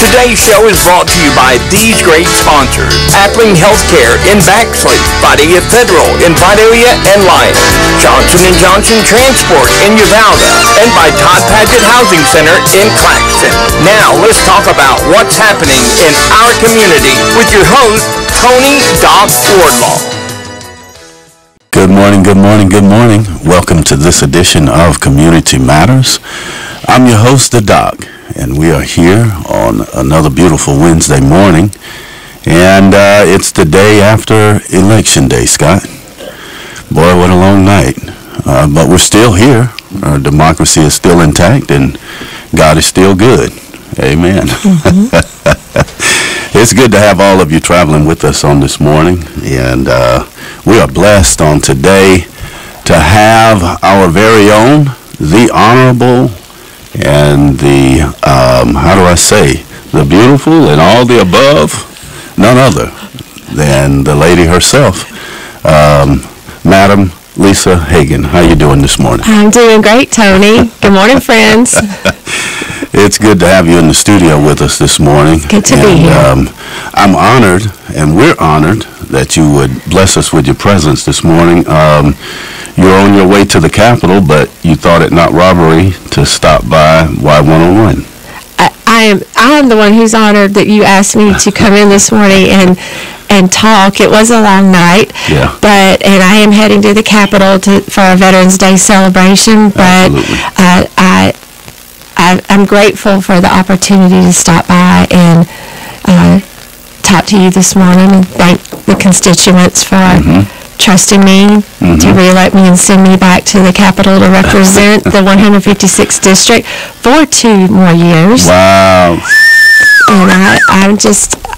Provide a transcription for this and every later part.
Today's show is brought to you by these great sponsors: Appling Healthcare in Baxley, Vidalia Federal in Vidalia and Lyons, Johnson & Johnson Transport in Uvalde, and by Todd Paget Housing Center in Claxton. Now, let's talk about what's happening in our community with your host, Tony Doc Wardlaw. Good morning, good morning, good morning. Welcome to this edition of Community Matters. I'm your host, the Doc, and we are here on another beautiful Wednesday morning. And it's the day after Election Day, Scott. Boy, what a long night. But we're still here. Our democracy is still intact, and God is still good. Amen. It's good to have all of you traveling with us on this morning. And we are blessed on today to have our very own, the Honorable and the, the beautiful and all the above, none other than the lady herself, Madam Leesa Hagan. How you doing this morning? I'm doing great, Tony. Good morning, friends. It's good to have you in the studio with us this morning. Good to be here. I'm honored, and we're honored, that you would bless us with your presence this morning. You're on your way to the Capitol, but you thought it not robbery to stop by Y101. I am the one who's honored that you asked me to come in this morning and talk. It was a long night, and I am heading to the Capitol for our Veterans Day celebration. But I'm grateful for the opportunity to stop by and talk to you this morning and thank the constituents for trusting me to reelect me and send me back to the Capitol to represent the 156th District for 2 more years. Wow. And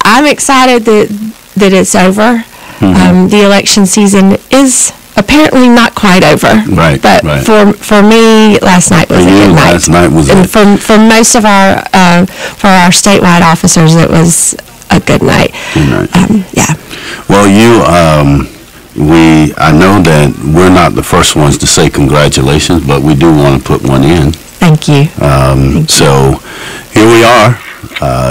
I'm excited that it's over. The election season is apparently not quite over. Right. But for me, last night was a good night. Last night was and for most of our for our statewide officers, it was a good night. Good night. Well, I know that we're not the first ones to say congratulations, but we do want to put one in. Thank you. So here we are.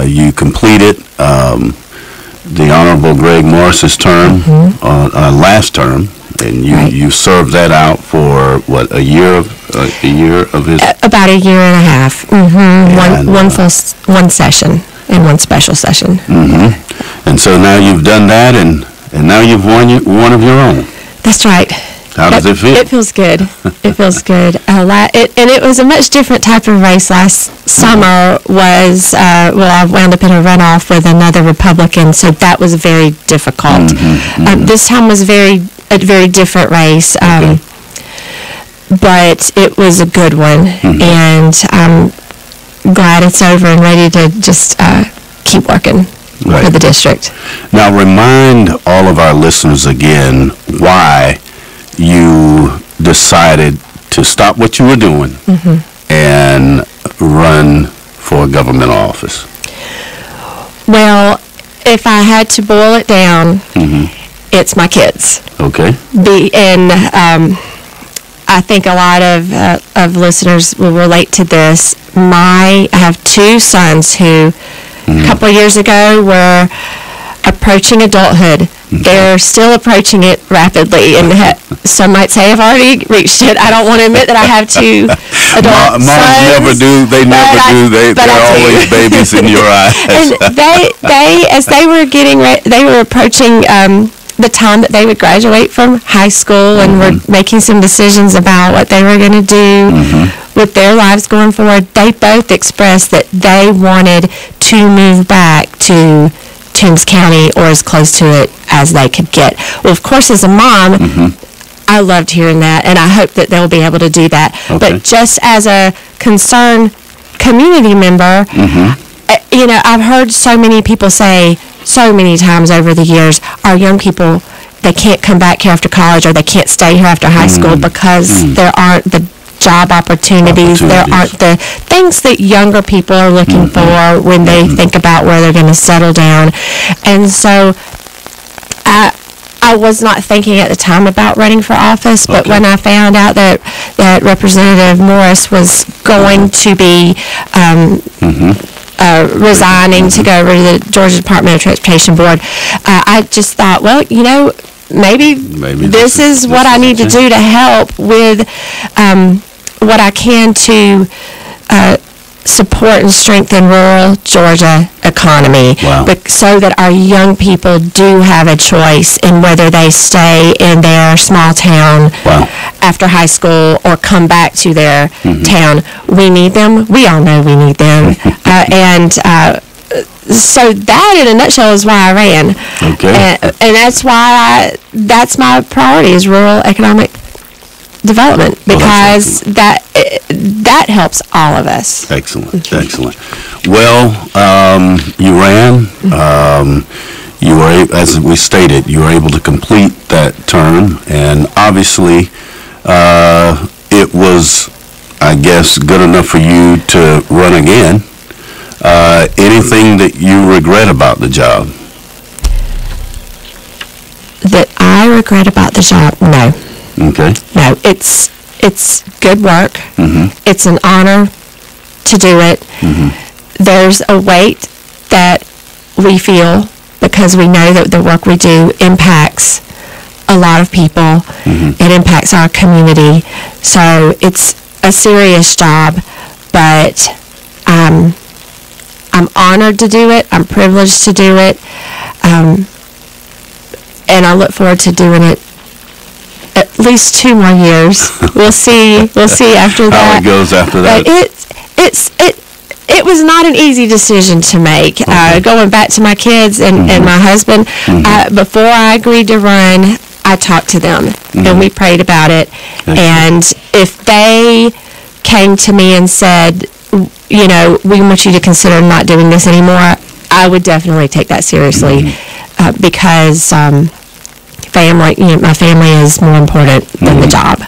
You completed the Honorable Greg Morris's term, last term, and you served that out for what, a year of his? About a year and a half. One session and one special session. And so now you've done that, and now you've won one of your own. That's right. How does it feel? It feels good. It feels good. And it was a much different type of race. Last summer was, I wound up in a runoff with another Republican, so that was very difficult. This time was a very different race, but it was a good one, and I'm glad it's over and ready to just keep working. For the district. Now, remind all of our listeners again why you decided to stop what you were doing and run for a government office. Well, if I had to boil it down, it's my kids. Okay. I think a lot of listeners will relate to this. I have 2 sons who a couple of years ago were approaching adulthood. They're still approaching it rapidly, and some might say I've already reached it. I don't want to admit that I have 2 adult sons. Moms never do. They never do. They're always babies in your eyes. And as they were they were approaching the time that they would graduate from high school and were making some decisions about what they were going to do with their lives going forward. They both expressed that they wanted to move back to Toombs County or as close to it as they could get. Well, of course, as a mom, I loved hearing that, and I hope that they'll be able to do that. Okay. But just as a concerned community member, I've heard so many people say so many times over the years, our young people, they can't come back here after college or they can't stay here after high school because there aren't the job opportunities. There aren't the things that younger people are looking for when they think about where they're going to settle down. And so I was not thinking at the time about running for office, but when I found out that Representative Morris was going to be resigning to go over to the Georgia Department of Transportation Board, I just thought, well, maybe this is what I need to do to help with what I can to support and strengthen rural Georgia economy. Wow. So that our young people do have a choice in whether they stay in their small town after high school or come back to their town. We need them. We all know we need them. So that, in a nutshell, is why I ran. Okay. And that's why that's my priority, is rural economic development, because that helps all of us. Excellent, excellent. Well, you ran. You were, as we stated, you were able to complete that term, and obviously, it was, I guess, good enough for you to run again. Anything that you regret about the job? That I regret about the job? No. Okay. No, it's good work. It's an honor to do it. There's a weight that we feel because we know that the work we do impacts a lot of people. It impacts our community. So it's a serious job, but I'm honored to do it. I'm privileged to do it. And I look forward to doing it at least 2 more years. We'll see after that. How it goes after that. But it was not an easy decision to make. Going back to my kids and my husband, before I agreed to run, I talked to them and we prayed about it. And if they came to me and said, we want you to consider not doing this anymore, I would definitely take that seriously, because my family is more important than the job.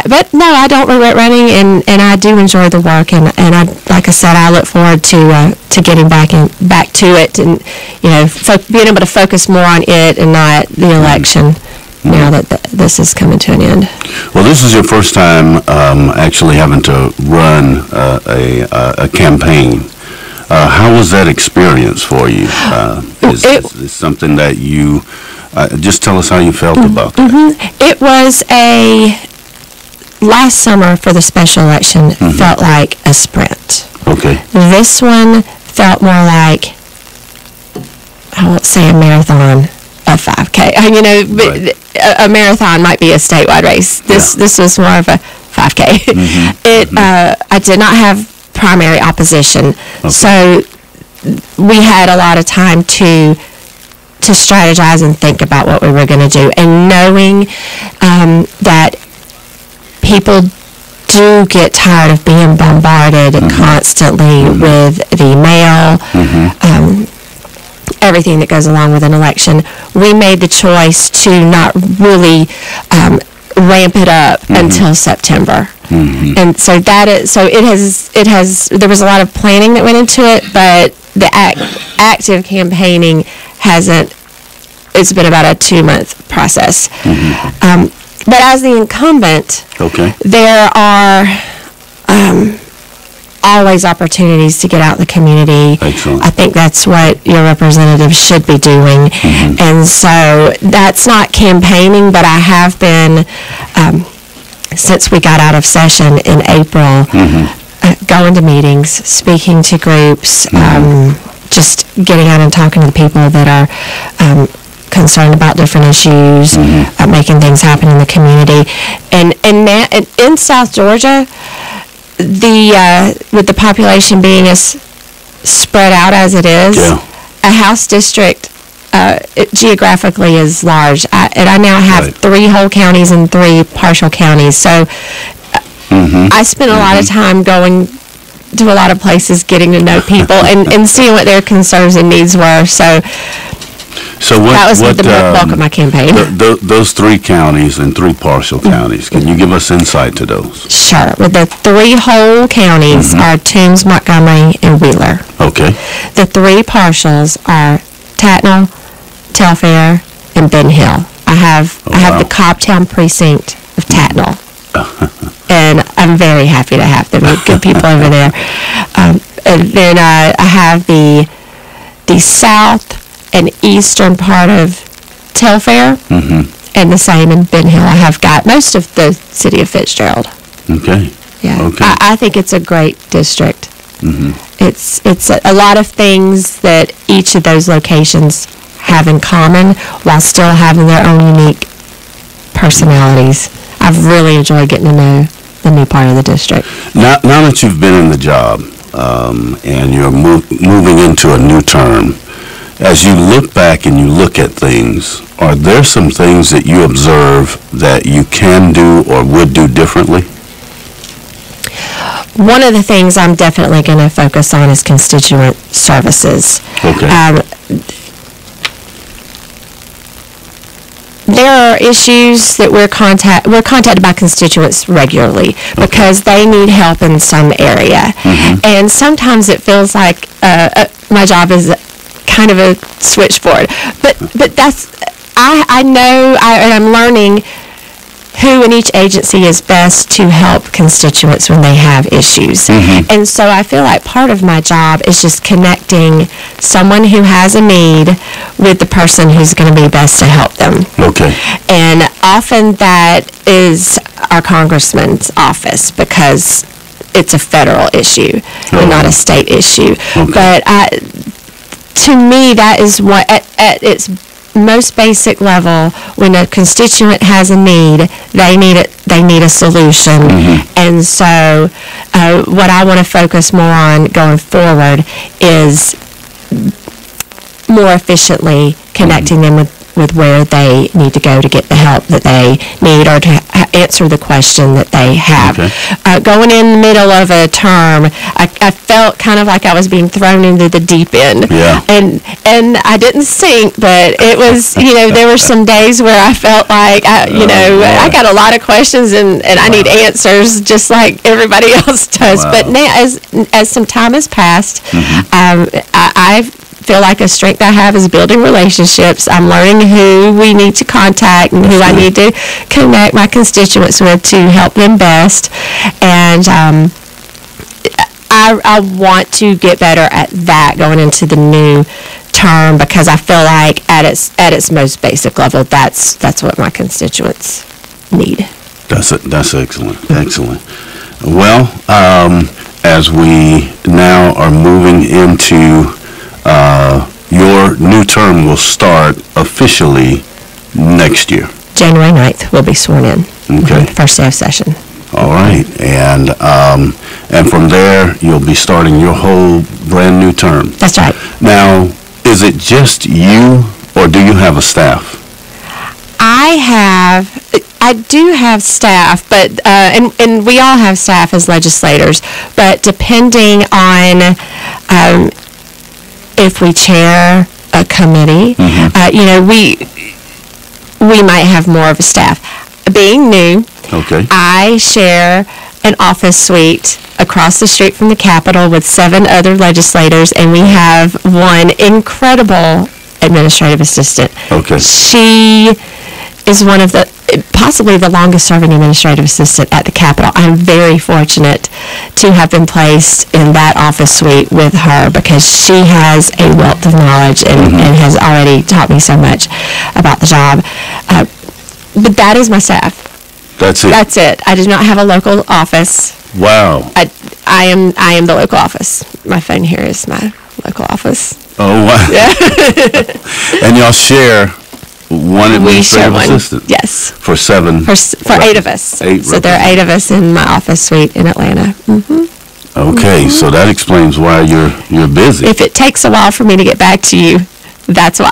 But no, I don't regret running, and I do enjoy the work, and I, like I said, I look forward to getting back to it, and being able to focus more on it and not the election. Now that this is coming to an end. Well, this is your first time actually having to run a campaign. How was that experience for you? Is something that you just tell us how you felt about that? It was last summer for the special election felt like a sprint. Okay. This one felt more like, I won't say a marathon, a 5K. Right. A marathon might be a statewide race. This was more of a 5K. I did not have primary opposition, so we had a lot of time to strategize and think about what we were going to do, and knowing that people do get tired of being bombarded constantly with the mail, everything that goes along with an election. We made the choice to not really ramp it up until September. And so it has there was a lot of planning that went into it, but the active campaigning hasn't. It's been about a 2-month process. But as the incumbent, there are always opportunities to get out in the community. Excellent. I think that's what your representative should be doing. And so that's not campaigning, but I have been, since we got out of session in April, going to meetings, speaking to groups, just getting out and talking to the people that are concerned about different issues, making things happen in the community. And in South Georgia, with the population being as spread out as it is, a House district geographically is large. I now have 3 whole counties and 3 partial counties. So I spent a lot of time going to a lot of places, getting to know people and seeing what their concerns and needs were. So that was the bulk of my campaign. Those 3 counties and 3 partial counties, can you give us insight to those? Sure. With the 3 whole counties are Toombs, Montgomery, and Wheeler. Okay. The 3 partials are Tatnall, Telfair, and Ben Hill. I have the Cobbtown precinct of Tatnall. And I'm very happy to have them. Good people over there. And then I have the south and eastern part of Telfair, and the same in Ben Hill. I have got most of the city of Fitzgerald. Okay. Yeah. Okay. I think it's a great district. It's a lot of things that each of those locations have in common while still having their own unique personalities. I've really enjoyed getting to know the new part of the district. Now that you've been in the job and you're moving into a new term, as you look back and you look at things, are there some things that you observe that you can do or would do differently? One of the things I'm definitely going to focus on is constituent services. Okay. There are issues that we're contacted by constituents regularly because they need help in some area, and sometimes it feels like my job is kind of a switchboard. But that's I know and I'm learning who in each agency is best to help constituents when they have issues. And so I feel like part of my job is just connecting someone who has a need with the person who's going to be best to help them. Okay. And often that is our congressman's office because it's a federal issue and not a state issue. But to me, that is what, at its most basic level, when a constituent has a need, they need a solution. And so what I want to focus more on going forward is more efficiently connecting them with where they need to go to get the help that they need or to answer the question that they have. Going in the middle of a term, I felt kind of like I was being thrown into the deep end. And I didn't sink, but it was, there were some days where I felt like, I got a lot of questions and I need answers just like everybody else does. But now, as some time has passed, I feel like a strength I have is building relationships. I'm learning who we need to contact and who I need to connect my constituents with to help them best. And I want to get better at that going into the new term because I feel like at its most basic level, that's what my constituents need. That's excellent. Excellent. Well, as we now are moving into your new term will start officially next year. January 9th will be sworn in. Okay. First day of session. All right. And from there, you'll be starting your whole brand new term. That's right. Now, is it just you or do you have a staff? I do have staff, but and we all have staff as legislators, but depending on if we chair a committee, we might have more of a staff. Being new, I share an office suite across the street from the Capitol with 7 other legislators, and we have one incredible administrative assistant. She is one of possibly the longest serving administrative assistant at the Capitol. I'm very fortunate to have been placed in that office suite with her because she has a wealth of knowledge and has already taught me so much about the job. But that is my staff. That's it? That's it. I do not have a local office. Wow. I am the local office. My phone here is my local office. Oh, wow. Yeah. And y'all share one administrative assistant? Yes. For 7? For 8 of us. So there are 8 of us in my office suite in Atlanta. Okay, so that explains why you're busy. If it takes a while for me to get back to you, that's why.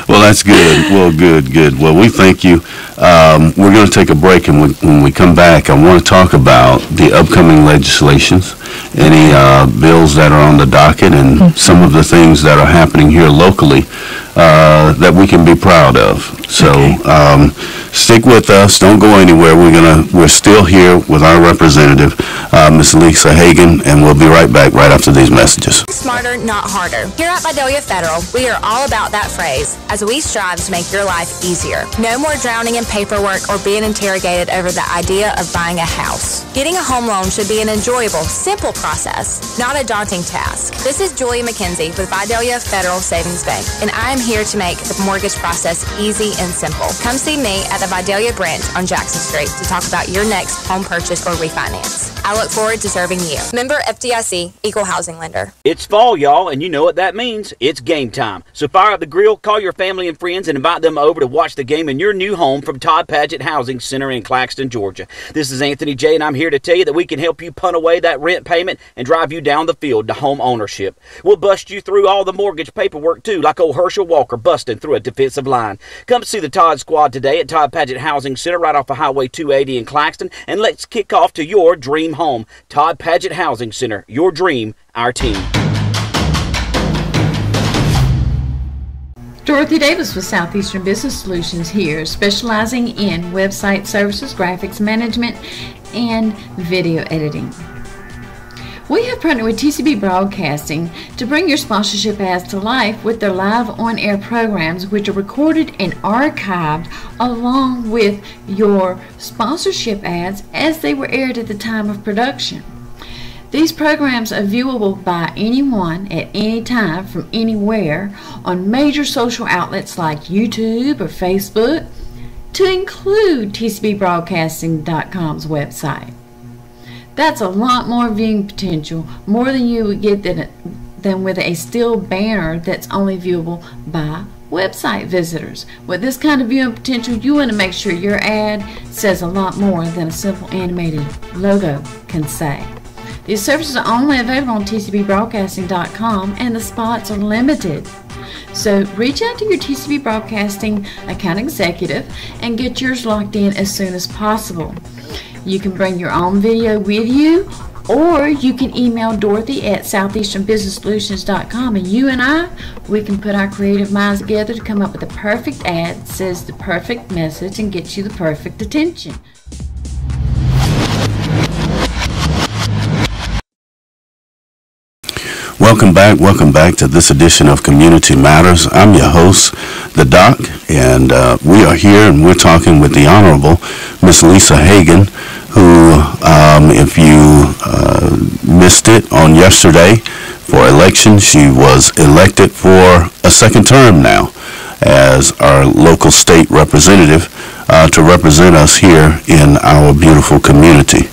Well, that's good. Well, good. Well, we thank you. We're going to take a break, and when we come back, I want to talk about the upcoming legislations, any bills that are on the docket, and some of the things that are happening here locally that we can be proud of. So stick with us. Don't go anywhere. We're still here with our representative, Ms. Leesa Hagan, and we'll be right back right after these messages. Smarter, not harder. Here at Vidalia Federal, we are all about that phrase as we strive to make your life easier. No more drowning in paperwork or being interrogated over the idea of buying a house. Getting a home loan should be an enjoyable, simple process, not a daunting task. This is Julia McKenzie with Vidalia Federal Savings Bank, and I am here to make the mortgage process easy and simple. Come see me at the Vidalia branch on Jackson Street to talk about your next home purchase or refinance. I look forward to serving you. Member FDIC, Equal Housing Lender. It's fall, y'all, and you know what that means. It's game time. So fire up the grill, call your family and friends, and invite them over to watch the game in your new home from Todd Paget Housing Center in Claxton, Georgia. This is Anthony J., and I'm here to tell you that we can help you punt away that rent payment and drive you down the field to home ownership. We'll bust you through all the mortgage paperwork, too, like old Herschel Walker busting through a defensive line. Come see the Todd Squad today at Todd Paget Housing Center right off of Highway 280 in Claxton, and let's kick off to your dream home. Todd Paget Housing Center, your dream, our team. Dorothy Davis with Southeastern Business Solutions here, specializing in website services, graphics management, and video editing. We have partnered with TCB Broadcasting to bring your sponsorship ads to life with their live on-air programs, which are recorded and archived along with your sponsorship ads as they were aired at the time of production. These programs are viewable by anyone at any time from anywhere on major social outlets like YouTube or Facebook, to include TCBBroadcasting.com's website. That's a lot more viewing potential, more than you would get than with a still banner that's only viewable by website visitors. With this kind of viewing potential, you want to make sure your ad says a lot more than a simple animated logo can say. These services are only available on TCBBroadcasting.com, and the spots are limited. So reach out to your TCB Broadcasting account executive and get yours locked in as soon as possible. You can bring your own video with you, or you can email Dorothy at southeasternbusinesssolutions.com, and you and we can put our creative minds together to come up with the perfect ad that says the perfect message and gets you the perfect attention. Welcome back to this edition of Community Matters. I'm your host, The Doc, and we are here and we're talking with the Honorable Miss Leesa Hagan, who, if you missed it on yesterday for election, she was elected for a second term now as our local state representative to represent us here in our beautiful community.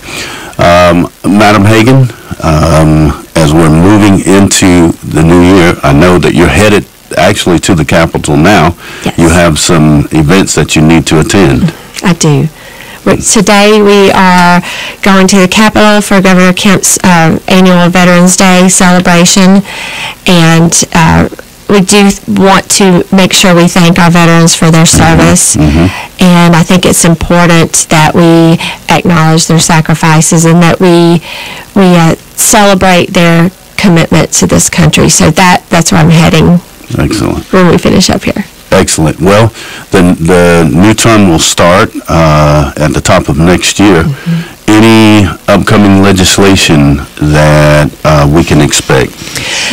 Madam Hagan, as we're moving into the new year, I know that you're headed actually to the Capitol now. Yes. You have some events that you need to attend. I do. Today we are going to the Capitol for Governor Kemp's annual Veterans Day celebration, and we do want to make sure we thank our veterans for their service, and I think it's important that we acknowledge their sacrifices and that we celebrate their commitment to this country. So that's where I'm heading. Excellent. When we finish up here. Excellent. Well, the new term will start at the top of next year. Any upcoming legislation that we can expect?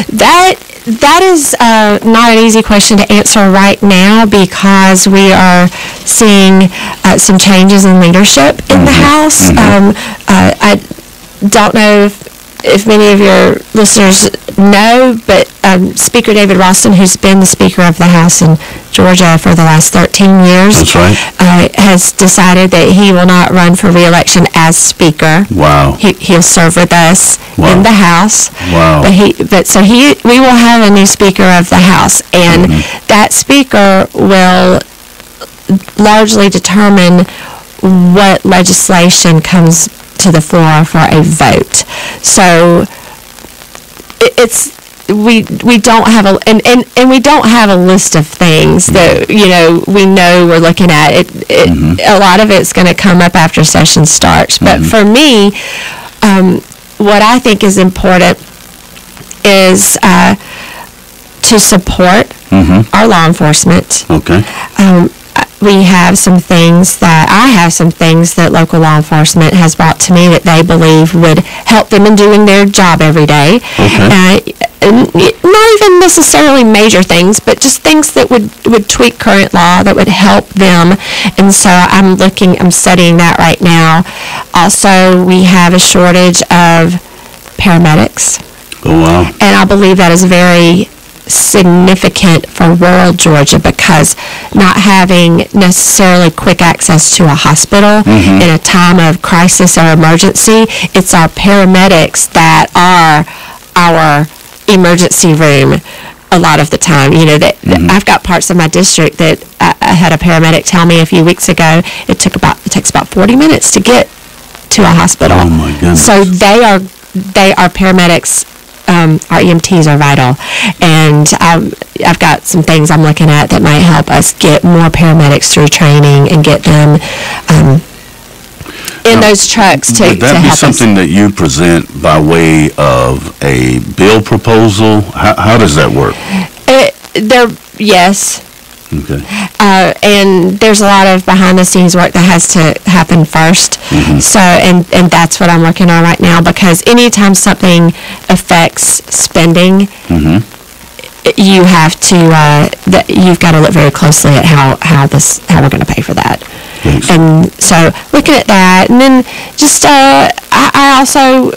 That is not an easy question to answer right now, because we are seeing some changes in leadership in the House. I don't know if many of your listeners know, but Speaker David Ralston, who's been the Speaker of the House in Georgia for the last 13 years, That's right. Has decided that he will not run for re-election as Speaker. Wow. He'll serve with us in the House. Wow. But we will have a new Speaker of the House, and that Speaker will largely determine what legislation comes to the floor for a vote. So we don't have and we don't have a list of things that we know we're looking at. A lot of it's going to come up after session starts. But for me, what I think is important is to support our law enforcement. Okay. we have some things that local law enforcement has brought to me that they believe would help them in doing their job every day. Okay. Not even necessarily major things, but just things that would tweak current law that would help them. And so I'm studying that right now. Also, we have a shortage of paramedics. Oh, wow. And I believe that is very significant for rural Georgia, because not having necessarily quick access to a hospital in a time of crisis or emergency, it's our paramedics that are our emergency room a lot of the time. That I've got parts of my district that I had a paramedic tell me a few weeks ago it takes about 40 minutes to get to a hospital. Oh my goodness. So they are paramedics. Our EMTs are vital, and I've got some things I'm looking at that might help us get more paramedics through training and get them in those trucks to help us. Would that be something that you present by way of a bill proposal? How does that work? Yes. Okay. And there's a lot of behind-the-scenes work that has to happen first. So, and that's what I'm working on right now, because anytime something affects spending, you have to you've got to look very closely at how we're going to pay for that. Thanks. And so, looking at that, and then just I also,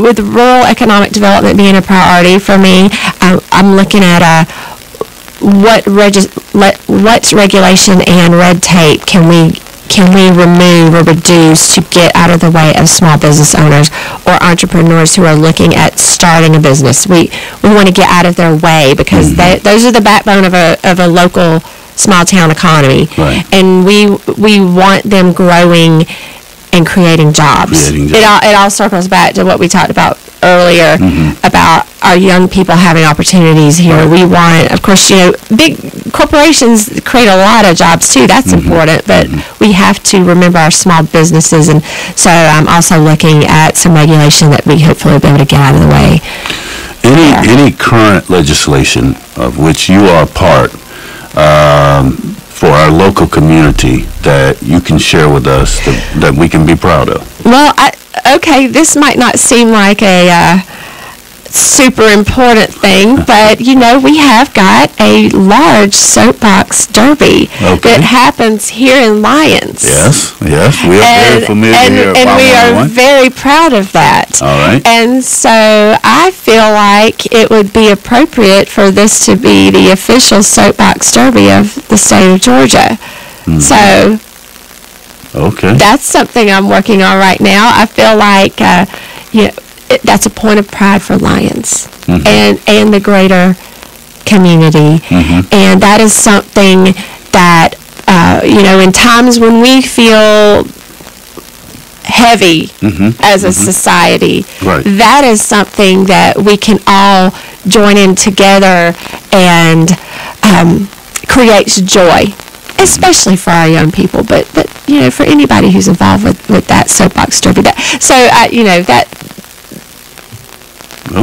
with rural economic development being a priority for me, I'm looking at what regulation and red tape can we remove or reduce to get out of the way of small business owners or entrepreneurs who are looking at starting a business. We want to get out of their way, because those are the backbone of a local small town economy. Right. And we want them growing and creating jobs. It all circles back to what we talked about earlier about our young people having opportunities here. Right. We want, of course, big corporations create a lot of jobs too. That's important, but we have to remember our small businesses. And so I'm also looking at some regulation that we hopefully will be able to get out of the way. Any current legislation of which you are part for our local community that you can share with us that we can be proud of? Well, this might not seem like a super important thing, but we have got a large soapbox derby that happens here in Lyons. Yes, we are very familiar here. And we are very proud of that. All right. And so I feel like it would be appropriate for this to be the official soapbox derby of the state of Georgia. So that's something I'm working on right now. I feel like that's a point of pride for Lyons and the greater community. And that is something that, in times when we feel heavy as a society, that is something that we can all join in together and creates joy, especially for our young people, but for anybody who's involved with that soapbox derby.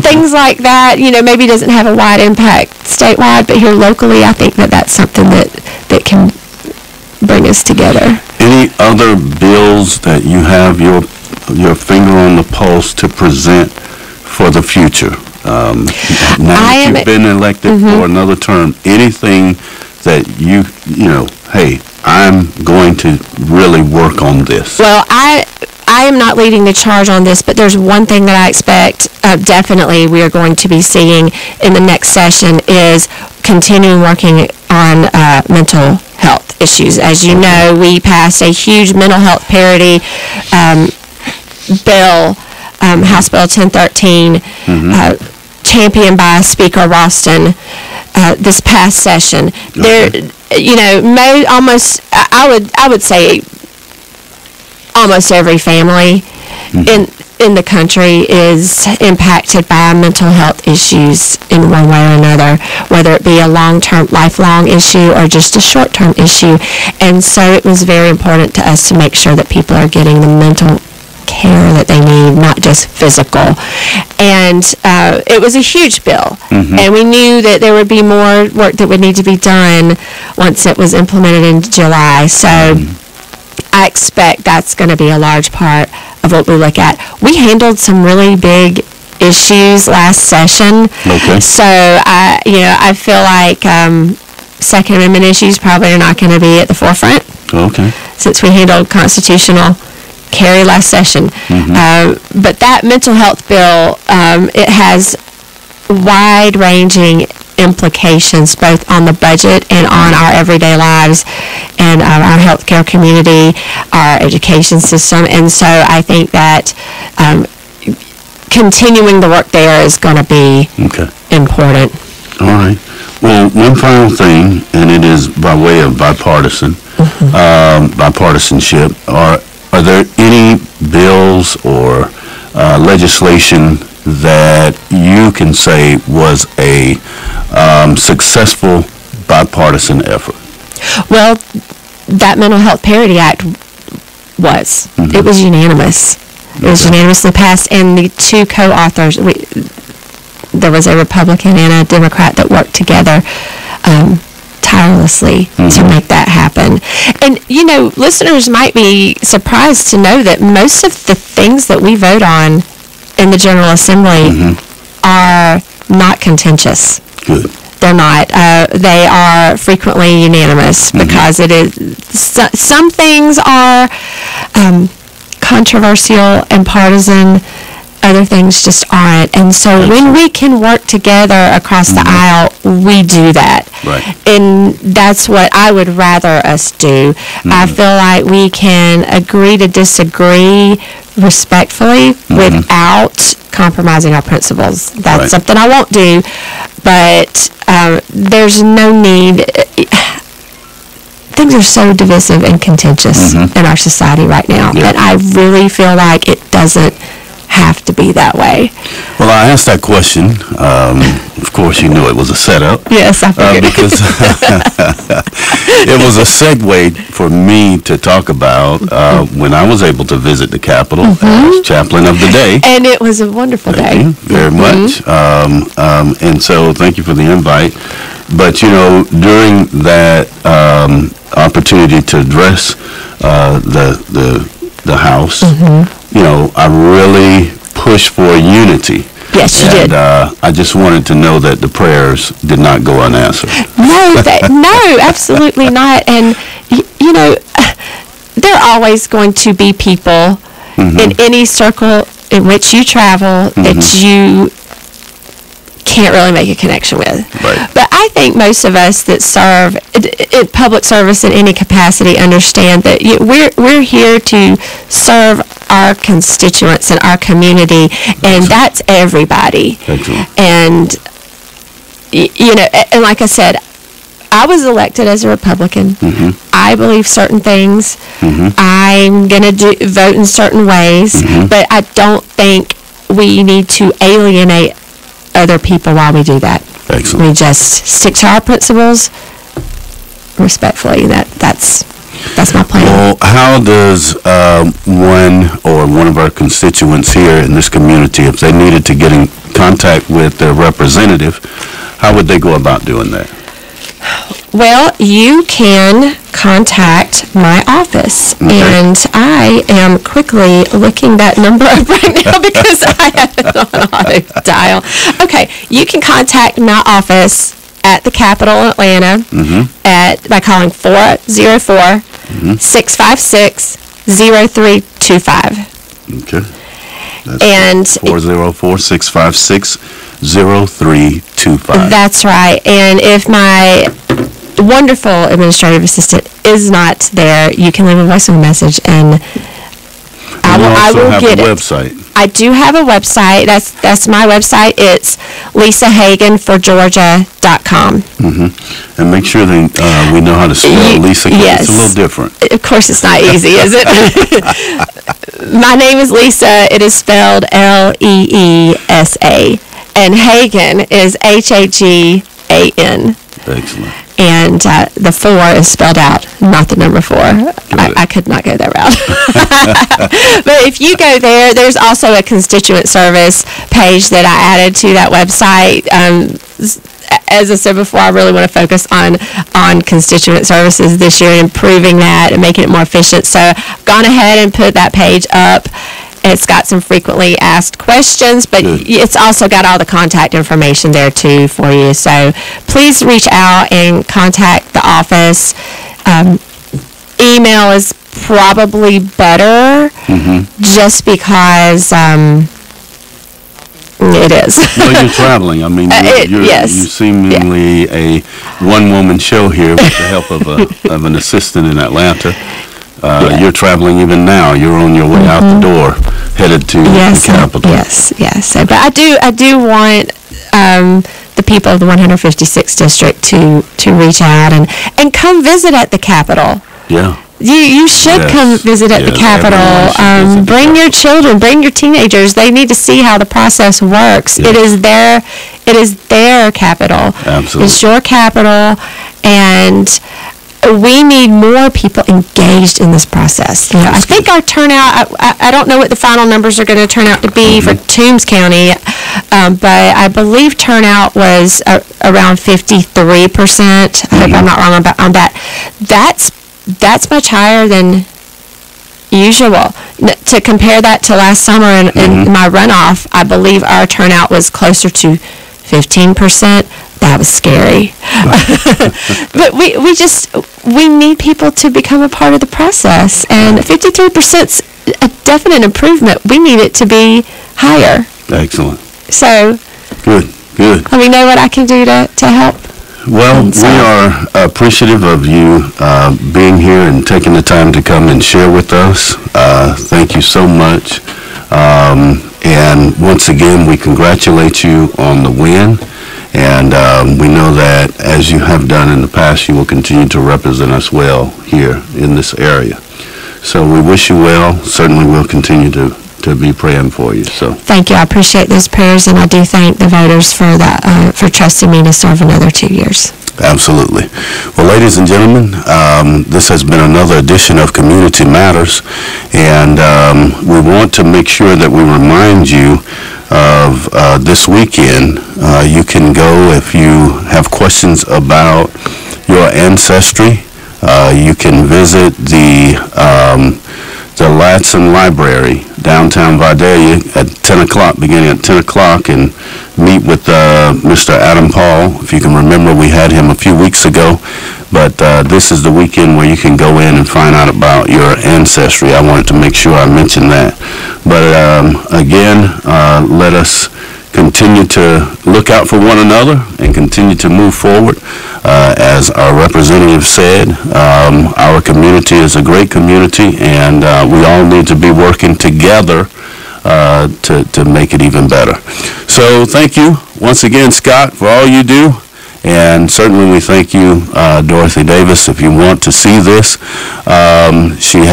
Things like that, maybe doesn't have a wide impact statewide, but here locally, I think that's something that can bring us together. Any other bills that you have your finger on the pulse to present for the future? Now that you've been elected for another term, anything that hey, I'm going to really work on this? Well, I am not leading the charge on this, but there's one thing that I expect definitely we are going to be seeing in the next session is continuing working on mental health issues. As you know, we passed a huge mental health parity bill, House Bill 1013, championed by Speaker Ralston this past session. There, I would say almost every family in the country is impacted by mental health issues in one way or another, whether it be a long-term, lifelong issue or just a short-term issue. And so it was very important to us to make sure that people are getting the mental care that they need, not just physical. And it was a huge bill. And we knew that there would be more work that would need to be done once it was implemented in July. So I expect that's going to be a large part of what we look at. We handled some really big issues last session. Okay. So I feel like Second Amendment issues probably are not going to be at the forefront. Okay. Since we handled constitutional carry last session. But that mental health bill, it has wide-ranging implications both on the budget and on our everyday lives and our healthcare community, our education system. And so I think that continuing the work there is going to be important. All right. Well, one final thing, and it is by way of bipartisanship. Are there any bills or legislation that you can say was a successful bipartisan effort? Well, that Mental Health Parity Act was. It was unanimous. It was unanimously passed, and the two co-authors, there was a Republican and a Democrat that worked together tirelessly to make that happen. And, listeners might be surprised to know that most of the things that we vote on in the General Assembly are not contentious. Good. They're not. They are frequently unanimous because it is. Some things are controversial and partisan. Other things just aren't. And so when we can work together across the aisle, we do that. Right. And that's what I would rather us do. I feel like we can agree to disagree respectfully without compromising our principles. That's something I won't do. But there's no need. Things are so divisive and contentious in our society right now. And I really feel like it doesn't have to be that way. Well, I asked that question. Of course, you knew it was a setup. Yes, I figured. Because it was a segue for me to talk about when I was able to visit the Capitol as chaplain of the day. And it was a wonderful day. Thank you very much. And so thank you for the invite. But, during that opportunity to address the House, I really pushed for unity. Yes, you did. I just wanted to know that the prayers did not go unanswered. No, absolutely not. And, there are always going to be people in any circle in which you travel that you can't really make a connection with. Right. But I think most of us that serve in public service in any capacity understand that we're here to serve our constituents and our community, and that's everybody. Excellent. And and like I said, I was elected as a Republican. I believe certain things. I'm going to vote in certain ways, but I don't think we need to alienate other people while we do that. Excellent. We just stick to our principles respectfully. That's my plan. Well, how does one of our constituents here in this community, if they needed to get in contact with their representative, how would they go about doing that? Well, you can contact my office, and I am quickly looking that number up right now because I have it on auto dial. Okay, you can contact my office at the Capitol in Atlanta by calling 404-656-0325. Okay. That's And 404-656-0325. That's right. And if my wonderful administrative assistant is not there, you can leave a voicemail message, and I will get it. Website. I do have a website. That's my website. It's LeesaHaganforGeorgia.com. And make sure that we know how to spell Leesa. Yes. It's a little different. Of course, it's not easy, is it? My name is Leesa. It is spelled Leesa. And Hagan is Hagan. Excellent. And the 4 is spelled out, not the number 4. I could not go that route. But if you go there, there's also a constituent service page that I added to that website. As I said before, I really want to focus on constituent services this year and improving that and making it more efficient. So I've gone ahead and put that page up. It's got some frequently asked questions, but it's also got all the contact information there too for you. So please reach out and contact the office. Email is probably better, just because it is. Well, you're traveling. I mean, you're seemingly a one-woman show here with the help of an assistant in Atlanta. You're traveling even now. You're on your way out the door, headed to the Capitol. Yes. So, but I do want the people of the 156th district to reach out and come visit at the Capitol. Yeah. You should come visit at the Capitol. Bring your children, bring your teenagers. They need to see how the process works. It is their Capitol. Absolutely. It's your Capitol, and we need more people engaged in this process. You know, I think our turnout, I don't know what the final numbers are going to turn out to be for Toombs County, but I believe turnout was around 53%. I hope I'm not wrong on that. That's much higher than usual. To compare that to last summer in my runoff, I believe our turnout was closer to 15%. That was scary. But we need people to become a part of the process. And 53%'s a definite improvement. We need it to be higher. Excellent. So, good. Let me know what I can do to help. Well, we are appreciative of you being here and taking the time to come and share with us. Thank you so much. And once again, we congratulate you on the win. And we know that, as you have done in the past, you will continue to represent us well here in this area. So we wish you well. Certainly we'll continue to be praying for you. So thank you. I appreciate those prayers, and I do thank the voters for that, for trusting me to serve another 2 years. Absolutely. Well, ladies and gentlemen, this has been another edition of Community Matters, and we want to make sure that we remind you of this weekend. You can go if you have questions about your ancestry. You can visit the Latson Library, downtown Vidalia, at 10 o'clock, beginning at 10 o'clock, and meet with Mr. Adam Paul. If you can remember, we had him a few weeks ago, but this is the weekend where you can go in and find out about your ancestry. I wanted to make sure I mentioned that. But again, let us continue to look out for one another and continue to move forward. As our representative said, our community is a great community, and we all need to be working together to make it even better. So thank you once again, Scott, for all you do. And certainly we thank you, Dorothy Davis. If you want to see this, she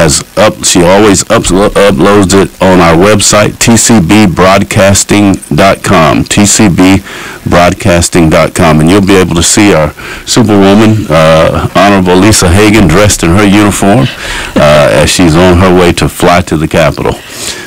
always uploads it on our website, tcbbroadcasting.com, tcbbroadcasting.com, and you'll be able to see our Superwoman, Honorable Leesa Hagan, dressed in her uniform as she's on her way to fly to the Capitol.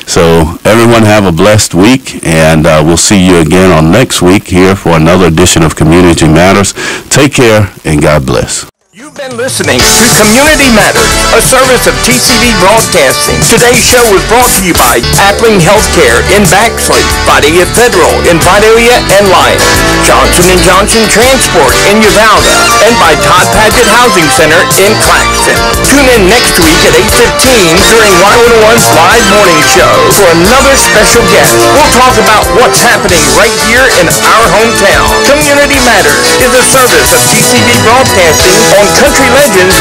So everyone have a blessed week, and we'll see you again on next week here for another edition of Community Matters. Take care, and God bless. You've been listening to Community Matters, a service of TCB Broadcasting. Today's show was brought to you by Appling Healthcare in Baxley, Vidalia Federal in Vidalia and Lyons, Johnson & Johnson Transport in Uvalde, and by Todd Paget Housing Center in Claxton. Tune in next week at 8:15 during Y101's live morning show for another special guest. We'll talk about what's happening right here in our hometown. Community Matters is a service of TCB Broadcasting on Country Legends